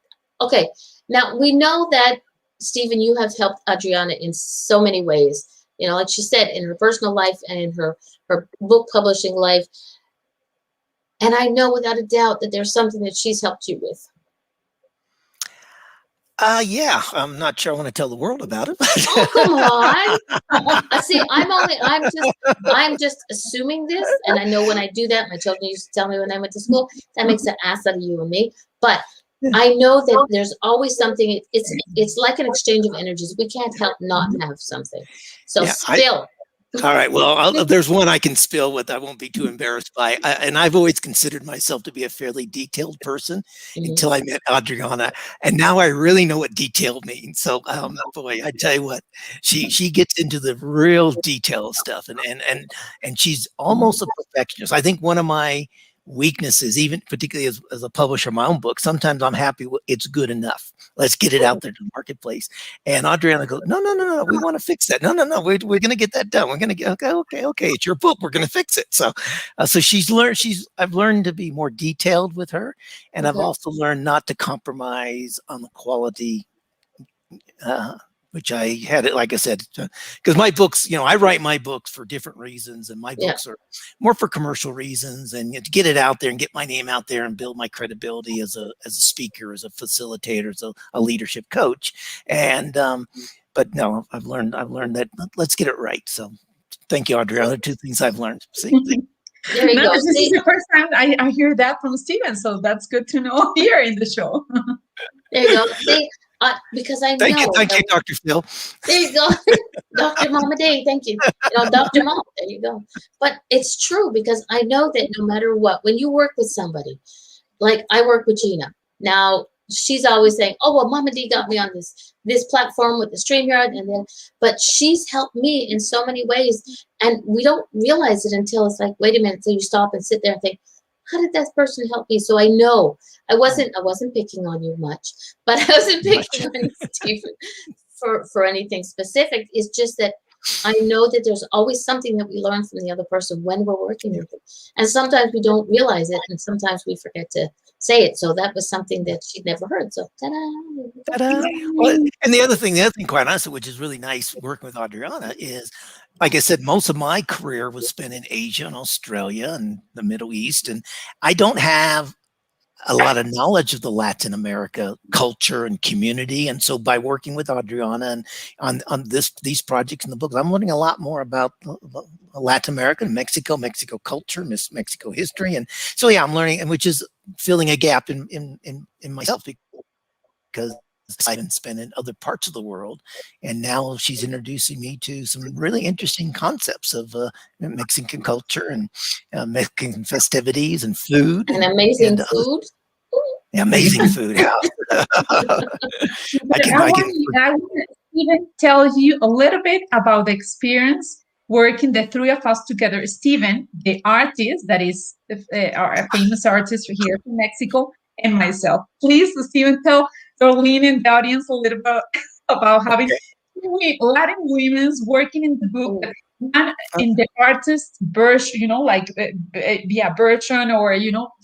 okay. Now we know that Stephen, you have helped Adriana in so many ways. Like she said, in her personal life and in her book publishing life. And I know without a doubt that there's something that she's helped you with. Yeah, I'm not sure I want to tell the world about it. Oh, come on. See, I'm just assuming this. And I know when I do that, my children used to tell me when I went to school, that makes an ass out of you and me. But I know that there's always something. It's like an exchange of energies. We can't help not have something. So All right. Well, there's one I can spill with. I won't be too embarrassed by. And I've always considered myself to be a fairly detailed person until I met Adriana, and now I really know what detailed means. So, boy, I tell you what, she gets into the real detail stuff, and she's almost a perfectionist. I think one of my weaknesses, even particularly as a publisher of my own book, sometimes I'm happy with it's good enough. Let's get it out there to the marketplace. And Adriana goes, no, we want to fix that. No, we're going to get that done. We're going to get, okay. It's your book. We're going to fix it. So I've learned to be more detailed with her. And I've also learned not to compromise on the quality, which I had it, like I said, because my books, I write my books for different reasons, and my books are more for commercial reasons, and to get it out there and get my name out there and build my credibility as a speaker, as a facilitator, as a leadership coach. And but no, I've learned that let's get it right. So thank you, Adriana. Two things I've learned. See? There you go. This is the first time I hear that from Stephen, so that's good to know here in the show. There you go. See, because I know. Thank you, Dr. Phil. There you go. Dr. Mama Day, thank you. Dr. Mom, there you go. But it's true, because I know that no matter what, when you work with somebody, like I work with Gina. Now, she's always saying, oh, well, Mama D got me on this platform with the StreamYard, but she's helped me in so many ways, and we don't realize it until it's like, wait a minute, so you stop and sit there and think, how did that person help me? So I know I wasn't picking on you much, but I wasn't picking on you, Stephen, for anything specific. It's just that I know that there's always something that we learn from the other person when we're working with them. And sometimes we don't realize it, and sometimes we forget to say it. So that was something that she'd never heard. So ta-da. Ta-da. Well, and the other thing, quite honestly, which is really nice working with Adriana, is, like I said, most of my career was spent in Asia and Australia and the Middle East. And I don't have a lot of knowledge of the Latin America culture and community. And so by working with Adriana and on these projects in the books, I'm learning a lot more about Latin America and Mexico culture, Mexico history. And so, yeah, I'm learning, and which is filling a gap in myself, because I've been spent in other parts of the world, and now she's introducing me to some really interesting concepts of Mexican culture and Mexican festivities and food and amazing food. Amazing food. Yeah. I want to even tell you a little bit about the experience working the three of us together. Stephen, the artist that is a famous artist here from Mexico, and myself. Please, Stephen, tell Darlene and the audience a little bit about having Latin women working in the book, not in the artist version, like version, or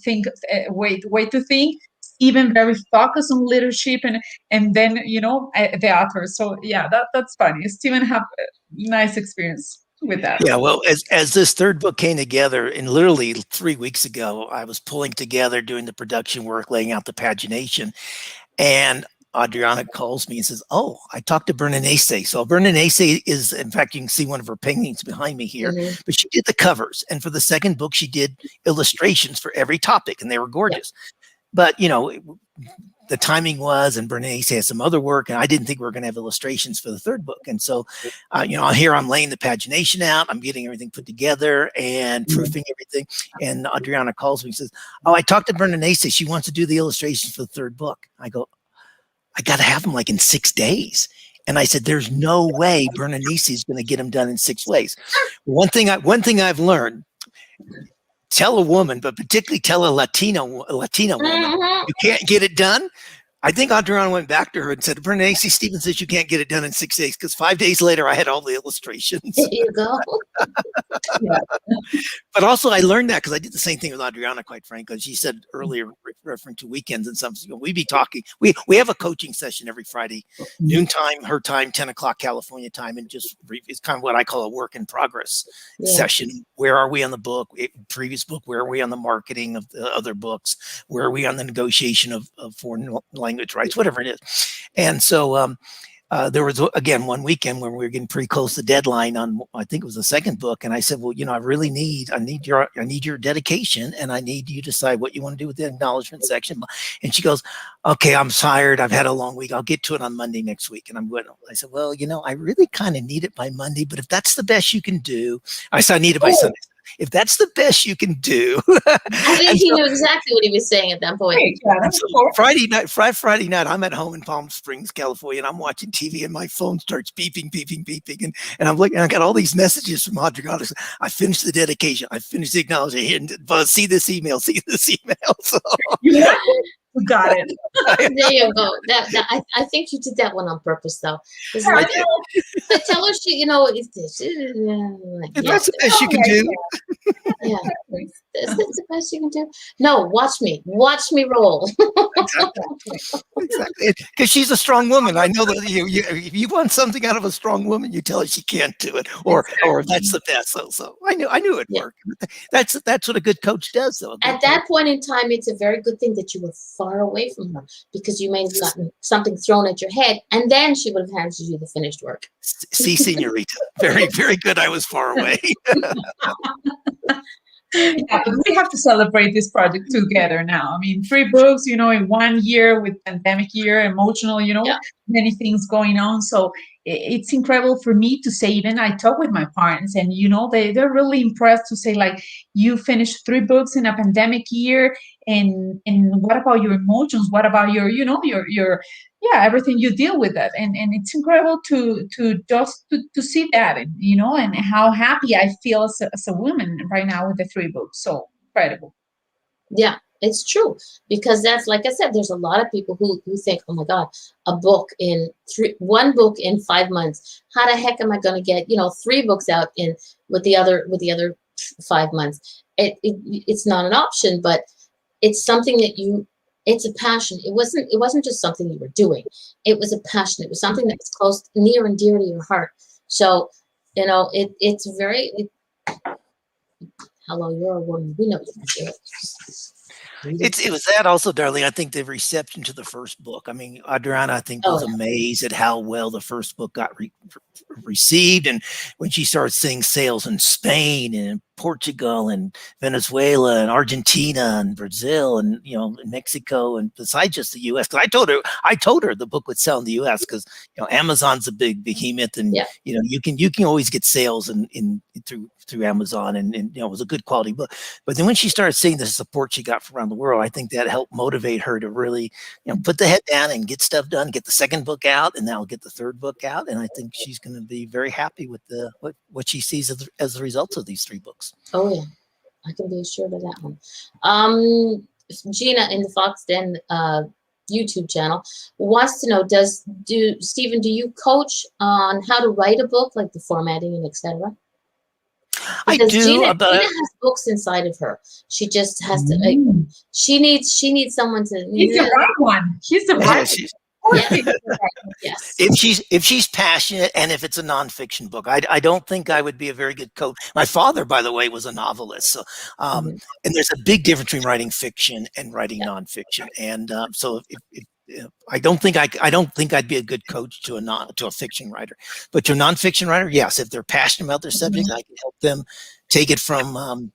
think way to think. Even very focused on leadership, and then the author. So yeah, that's funny. Stephen have a nice experience with that. Yeah, well, as this third book came together, and literally 3 weeks ago, I was pulling together, doing the production work, laying out the pagination, and Adriana calls me and says, "Oh, I talked to Berenice." So Berenice is, in fact, you can see one of her paintings behind me here, but she did the covers, and for the second book, she did illustrations for every topic, and they were gorgeous. Yeah. But the timing was, and Bernice had some other work, and I didn't think we were going to have illustrations for the third book. And so, here I'm laying the pagination out, I'm getting everything put together and proofing everything. And Adriana calls me and says, "Oh, I talked to Bernice. She wants to do the illustrations for the third book." I go, "I got to have them like in 6 days." And I said, "There's no way Bernice is going to get them done in 6 days." One thing I've learned. Tell a woman, but particularly tell a Latina woman, you can't get it done. I think Adriana went back to her and said, "Bernice, Stephen says you can't get it done in 6 days," because 5 days later I had all the illustrations. There you go. But also I learned that because I did the same thing with Adriana, quite frankly. She said earlier, referring to weekends and stuff, we be talking. We have a coaching session every Friday, noontime, her time, 10 o'clock California time, and just it's kind of what I call a work in progress session. Where are we on the book? Previous book, where are we on the marketing of the other books? Where are we on the negotiation of foreign language rights, whatever it is. And so there was, again, one weekend when we were getting pretty close to deadline on, I think it was the second book. And I said, well, I need your dedication, and I need you to decide what you want to do with the acknowledgement section. And she goes, okay, I'm tired. I've had a long week. I'll get to it on Monday next week. And I said, well, I really kind of need it by Monday, but if that's the best you can do, I said, I need it by Sunday. If that's the best you can do. I think he knew exactly what he was saying at that point. So Friday night, I'm at home in Palm Springs, California, and I'm watching TV, and my phone starts beeping. And I'm looking, and I got all these messages from Adriana. I finished the dedication. I finished the acknowledgement. See this email. So You got it. There you go. I think you did that one on purpose, though. I did. But tell her if that's the best you can do. Yeah, is this the best you can do? No, watch me roll. Exactly, because she's a strong woman. I know that if you want something out of a strong woman, you tell her she can't do it, or that's the best. So I knew it worked. That's what a good coach does, though. At that point in time, it's a very good thing that you were far away from her, because you may have gotten something thrown at your head, and then she would have handed you the finished work. See, señorita, very, very good. I was far away. Yeah, but we have to celebrate this project together now. I mean, 3 books, in 1 year, with pandemic year, emotional, many things going on. So it's incredible for me to say, even I talk with my parents, and, they're really impressed to say, like, you finished 3 books in a pandemic year. And what about your emotions? What about your everything you deal with that? And it's incredible to just to see that, and how happy I feel as a woman right now with the 3 books. So incredible. Yeah, it's true, because that's, like I said, there's a lot of people who think, oh my God, one book in 5 months. How the heck am I going to get 3 books out with the other 5 months? It's not an option, but it's something that it's a passion. It wasn't just something you were doing. It was a passion. It was something that was close, near and dear to your heart. So, it's very, hello, you're a woman. We know you can do it. It was that also, darling. I think the reception to the first book. I mean, Adriana, I think, was amazed at how well the first book got received, and when she started seeing sales in Spain and in Portugal and Venezuela and Argentina and Brazil and Mexico, and besides just the U.S. Because I told her the book would sell in the U.S. because Amazon's a big behemoth, and you can always get sales in through Amazon, and it was a good quality book. But then when she started seeing the support she got from around the world, I think that helped motivate her to really put the head down and get stuff done, get the second book out, and now get the third book out. And I think she's going to be very happy with what she sees as the results of these 3 books. Oh yeah, I can be assured of that one. Gina in the Fox Den YouTube channel wants to know, Stephen, do you coach on how to write a book, like the formatting and etc.? I do. Gina has books inside of her. She just has to. She needs someone to. He's the right one. She's the right. Yes. If she's passionate, and if it's a nonfiction book, I don't think I would be a very good coach. My father, by the way, was a novelist. So, and there's a big difference between writing fiction and writing nonfiction. And so, I don't think I'd be a good coach to a fiction writer, but to a nonfiction writer, yes. If they're passionate about their subject, I can help them take it from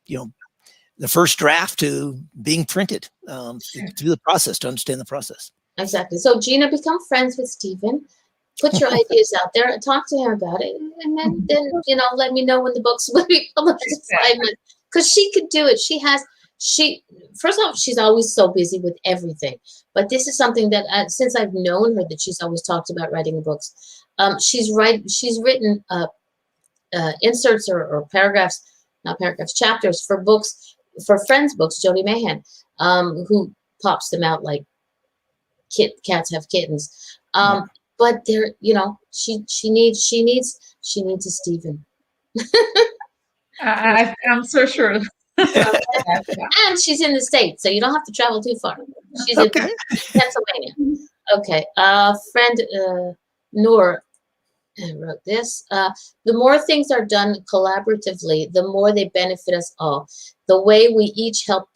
the first draft to being printed, through the process, to understand the process. Exactly. So Gina, become friends with Stephen. Put your ideas out there and talk to him about it, and then let me know when the books will be published in 5 months, because she could do it. First off, she's always so busy with everything, but this is something that since I've known her, that she's always talked about writing books. She's written inserts or paragraphs, not paragraphs, chapters for books, for friends' books. Jody Mahan, who pops them out like cats have kittens. But there, she needs a Stephen. I'm so sure. And she's in the States, so you don't have to travel too far. She's in Pennsylvania. Okay. Friend Noor wrote this. The more things are done collaboratively, the more they benefit us all. That way we each help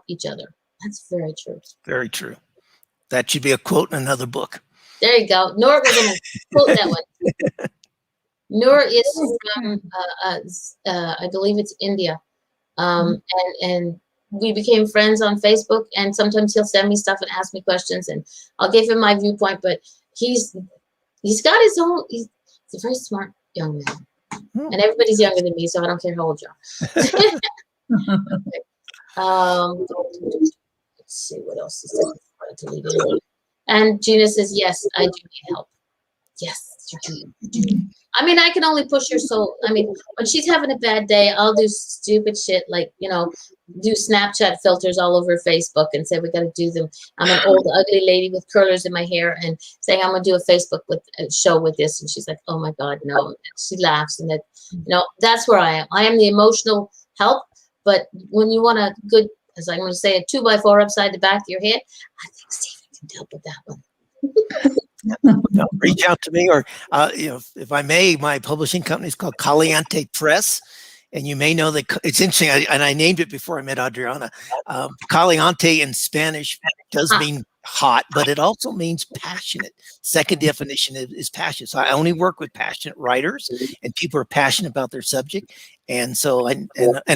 each other. That's very true. Very true. That should be a quote in another book. There you go. Noor, we're going to quote that one. Noor is from, I believe it's India. And we became friends on Facebook, and sometimes he'll send me stuff and ask me questions, and I'll give him my viewpoint, but he's got his own, he's a very smart young man. And everybody's younger than me, so I don't care how old you are. Let's see what else is there. And Gina says, yes, I do need help. Yes, you do. I mean, I can only push her so, I mean, when she's having a bad day, I'll do stupid shit like, you know, do Snapchat filters all over Facebook and say we got to do them. I'm an old ugly lady with curlers in my hair and saying I'm going to do a Facebook show with this. And she's like, oh my God, no. And she laughs, and that, you know, that's where I am. I am the emotional help. But when you want a good, as I'm going to say, a 2x4 upside the back of your head, I think Stephen can help with that one. Reach out to me, or you know, if I may, my publishing company is called Caliente Press, and you may know that it's interesting. And I named it before I met Adriana. Caliente in Spanish does mean hot, but it also means passionate. Second definition is passion. So I only work with passionate writers and people who are passionate about their subject. And so, and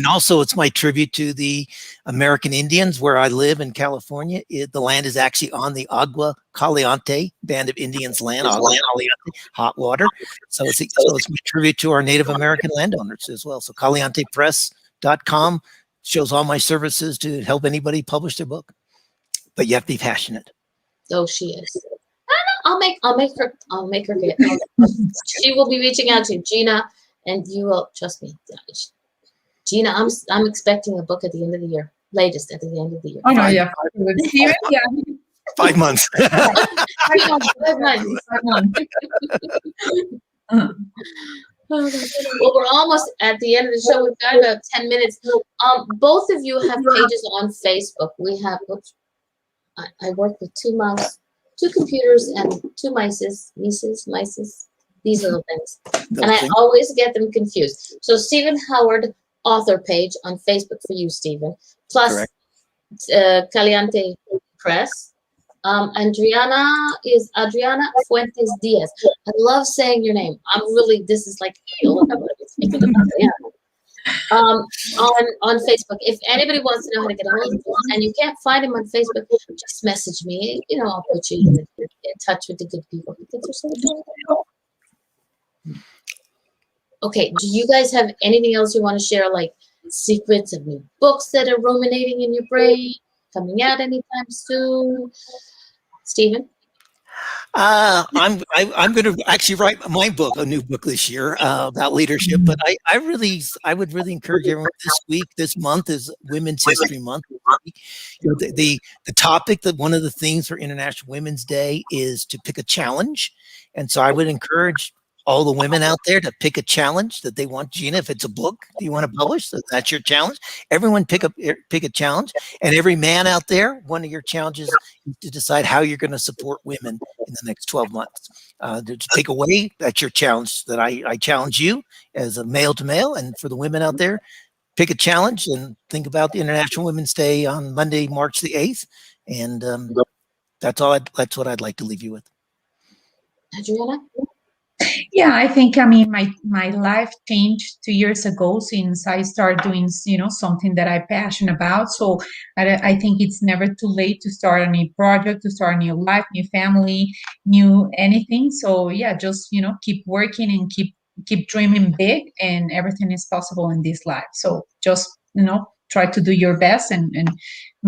also it's my tribute to the American Indians where I live in California. The land is actually on the Agua Caliente, band of Indians land, Agua Caliente, hot water. So it's my tribute to our Native American landowners as well. So calientepress.com shows all my services to help anybody publish their book. But you have to be passionate. Oh, she is. I'll make her get. She will be reaching out to Gina, and you will trust me. Gina, I'm expecting a book at the end of the year, latest at the end of the year. Oh no, yeah, 5 months. 5 months. 5 months. Well, we're almost at the end of the show. We've got about 10 minutes. Both of you have pages on Facebook. We have. I work with 2 mouse, 2 computers, and 2 mices. These are the things. And I always get them confused. So Stephen Howard author page on Facebook for you, Stephen. Plus Caliente Press. Adriana is Adriana Fuentes Diaz. I love saying your name. This is like, hey, look, I'm going to be speaking about Adriana. On Facebook. If anybody wants to know how to get a hold of him and you can't find him on Facebook, just message me. You know, I'll put you in touch with the good people because they're so good. Okay, do you guys have anything else you want to share, like secrets of new books that are ruminating in your brain, coming out anytime soon? Stephen? I'm going to actually write my book, a new book this year about leadership. But I would really encourage everyone this month is Women's History Month. You know, the topic that one of the themes for International Women's Day is to pick a challenge. And so I would encourage all the women out there to pick a challenge that they want. Gina, if it's a book that you want to publish, so that's your challenge. Everyone pick a challenge, and every man out there, one of your challenges is to decide how you're going to support women in the next 12 months. To take away, that's your challenge. That I challenge you as a male to male, and for the women out there, pick a challenge and think about the International Women's Day on Monday, March the 8th, and that's what I'd like to leave you with. Adriana? Yeah, I think, I mean, my life changed 2 years ago since I started doing, you know, something that I'm passionate about. So I think it's never too late to start a new project, to start a new life, new family, new anything. So yeah, just, you know, keep working and keep dreaming big, and everything is possible in this life. So just, you know, try to do your best and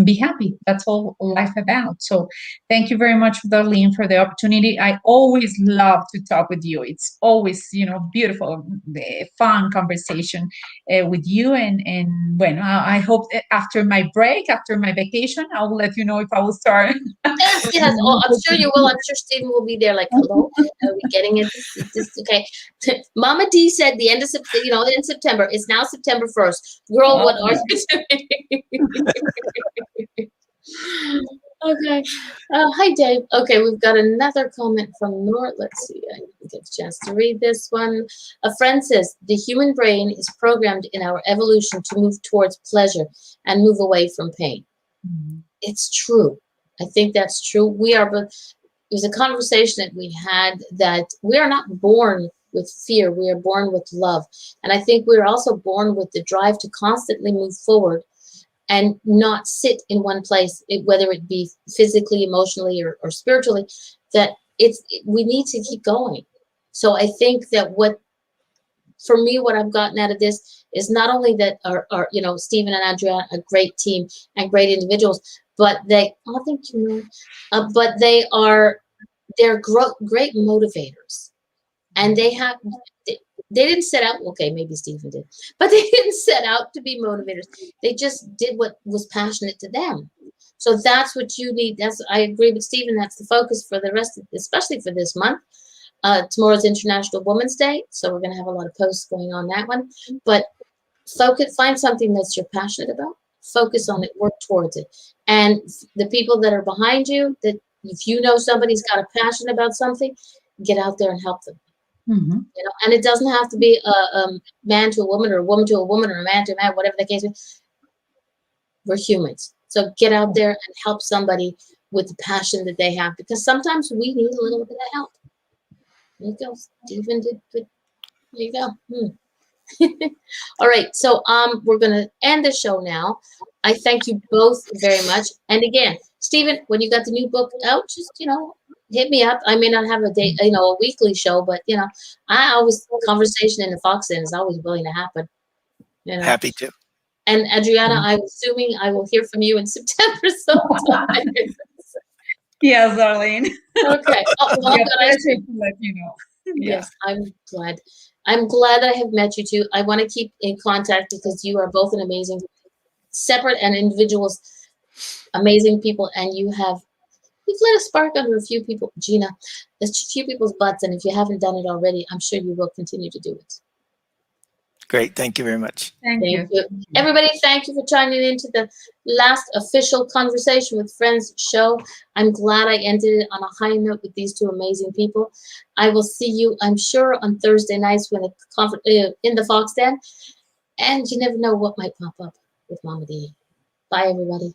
be happy. That's all life about. So thank you very much, Darlene, for the opportunity. I always love to talk with you. It's always, you know, beautiful, fun conversation with you. And bueno, I hope that after my break, after my vacation, I will let you know if I will start. Yes. Oh, I'm sure you will. I'm sure Stephen will be there. Like, hello, are we getting it? Okay. Mama D said the end of September. You know, in September. It's now September 1st. Girl, what are you doing? Okay. Hi, Dave. Okay, we've got another comment from Nor. Let's see. I didn't get a chance to read this one. A friend says, the human brain is programmed in our evolution to move towards pleasure and move away from pain. Mm-hmm. It's true. I think that's true. We are, but was a conversation that we had, that we are not born with fear. We are born with love. And I think we're also born with the drive to constantly move forward and not sit in one place, whether it be physically, emotionally, or spiritually, that we need to keep going. So I think that for me, what I've gotten out of this is not only that our Stephen and Adriana, a great team and great individuals, but but they're great motivators, and they didn't set out, okay, maybe Stephen did, but they didn't set out to be motivators. They just did what was passionate to them. So that's what you need. I agree with Stephen. That's the focus for the rest of, especially for this month. Tomorrow's International Women's Day, so we're going to have a lot of posts going on that one. But find something that you're passionate about. Focus on it. Work towards it. And the people that are behind you, that if you know somebody's got a passion about something, get out there and help them. Mm-hmm. And it doesn't have to be a man to a woman, or a woman to a woman, or a man to a man, whatever the case is. We're humans, so get out there and help somebody with the passion that they have, because sometimes we need a little bit of help. There you go. Stephen did good. There you go. All right. So we're gonna end the show now. I thank you both very much. And again, Stephen, when you got the new book out, just hit me up. I may not have a day, a weekly show, but I always, conversation in the Fox Inn is always willing to happen. Happy to. And Adriana, I'm assuming I will hear from you in September sometime. Yes, Darlene. Okay. Oh, well, to let you know. Yes, I'm glad. I'm glad that I have met you two. I want to keep in contact, because you are both an amazing, separate and individuals, amazing people, and you've lit a spark under a few people, Gina, a few people's butts, and if you haven't done it already, I'm sure you will continue to do it. Great. Thank you very much. Thank you. Everybody, thank you for tuning into the last official Conversation with Friends show. I'm glad I ended it on a high note with these two amazing people. I will see you, I'm sure, on Thursday nights when in the Fox Den. And you never know what might pop up with Mama D. Bye, everybody.